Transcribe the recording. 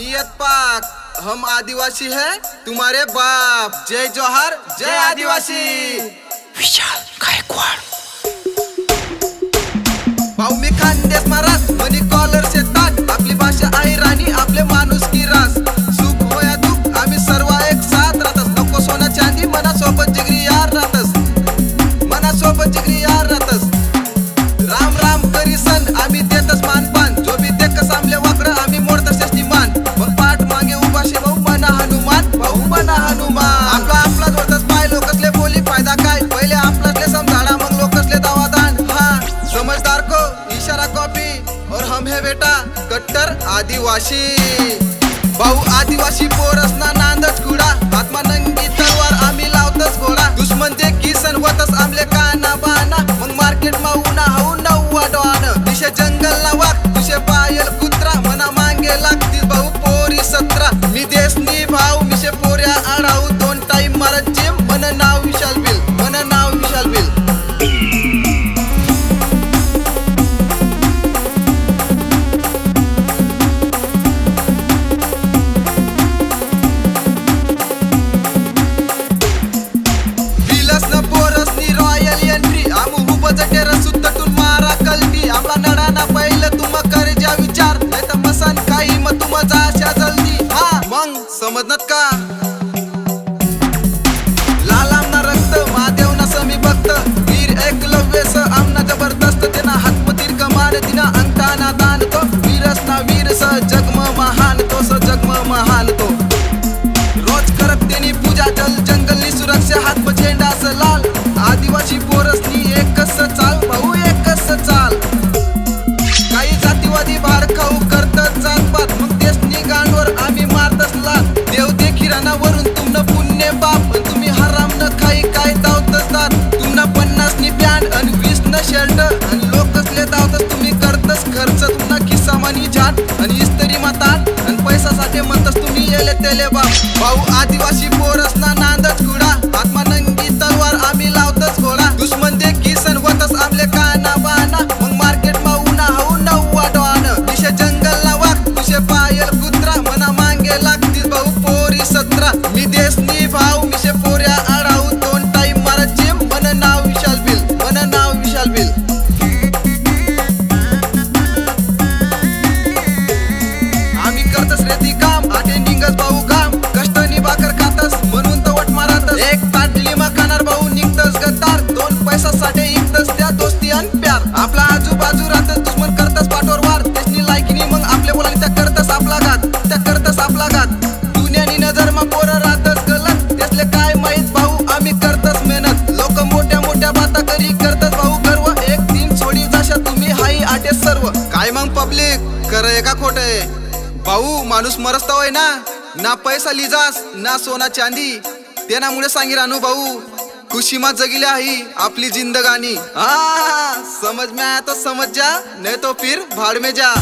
नियत पाक, हम आदिवासी है तुम्हारे बाप। जय जोहार, जय आदिवासी। विशाल गायकवाड। भाऊ मी खानदेश महाराज, मनी कॉलर शेतात, आपली भाषा आहे राणी, आपले माणूस की रास। सुख हो या दुःख आम्ही सर्व एक साथ राहतस, नको सोना चांदी मनासोबत जिगरी यार राहतस, मनासोबत जिगरी यार राहतस। राम राम करी सन आम्ही देतस मानपान, जो भी देखस आमले वाकडं आम्ही मोडतस त्याची मान। मग पाठ मागे उभा शे भाऊ मना हनुमान, भाऊ मना हनुमान। आपला आपलाच होतस पाय लोकसले बोली फायदा काय, पहिले आपलाचले समजाडा मग लोकसले दावादान। हाँ समझदार को इशारा कॉपी, और हम है बेटा कट्टर आदिवासी। भाऊ आदिवासी पोरसना नांदच कुडा, आत्मा नंगी तलवार आम्ही लावतस घोडा। दुश्मन ते किसन होतस आमले काना बाना, मग मार्केट मा उन्हा हाऊ नव्वा डॉन। दिशे जंगल ना वाक तुझे पायल कुत्रा, मना मांगे लागतीस भाऊ पोरी 17। मी देशनी भाऊ मिशे पोऱ्या आडाऊ, 2 टाइम मारत जिम, मन नाव विशाल बिल, मन नाव विशाल बिल। समजनात का लाल आमना रक्त महादेव ना समी भक्त, वीर एकलव्यस आमना जबरदस्त, तेना हातमतीर कमान तिना अंगठाना दान तो, वीरस ना वीर स जगम महान तो, स जगम महान तो। रोज करत तेनी पूजा जल जंगलनी सुरक्षा, हात झेंडा स लाल, आदिवासी पोरसनी एकच चाल भाऊ एकच चाल। काही जातीवादी भार खाऊ करतात जातपात, मग देशनी गांडवर आम्ही मारतस लाल। देव दे किराणावरून तुमनं पुण्य बाप, तुम्ही हराम न खाई काय दावतस दात। तुमना 50 नी पॅन्ट आणि 20 न शर्ट, आणि लोकसले दावतस तुम्ही करतस खर्च। तुमना खिस्सा मनी झाट आणि इस्त्री मातात, आणि पैसासाठी म्हणतस तुम्ही येले तेले बाप। भाऊ आदिवासी पोरसना नांदच कुडा, आत्मा नंगी तलवार आम्ही लावतस घोडा। दुश्मन ते किसन होतस आमले काना बाना, मग मार्केट मा उन्हा हाऊ नव्वा डॉन। दिशे जंगल ना वाक तुझे पायल कुत्रा, मना मांगे लागतीस भाऊ पोरी 17। मी देशनी भाऊ मिशे पोऱ्या आडाऊ, 2 टाइम मारत जिम, मन नाव विशाल बिल, मन नाव विशाल बिल। आम्ही करतस रेती काम, आटे निंगस भाऊ घाम, कष्टनी भाकर खातस म्हणून तर वट मारतस। एक ताटली मा खाणार भाऊ निघतस गद्दार, 2 पैसासाठी इकतस त्या दोस्ती अन प्यार। आपला आजूबाजू राहतस दुश्मन करतस पाठोर वार, त्याची लायकीनी मग आपले बोलानी त्या करतस आपला घात, त्या करतस आपला घात। दुनियानी नजर मा पोरं राहतस गलत, त्यासले काय माहित भाऊ आम्ही करतस मेहनत। लोक मोठ्या मोठ्या बाता करी करतस भाऊ गर्व, 1-3 सोडी जाशा तुम्ही हाई आटे सर्व। काय मग पब्लिक करे का खोटे भाऊ, माणूस मरस्ता होय ना, ना पैसा लिजास ना सोना चांदी, तेनामुळे सांगी रानू भाऊ खुशी मा जगिले आहे आपली जिंदगानी। समझ में आया तो समझ जा, नहीं तो फिर भाड़ में जा।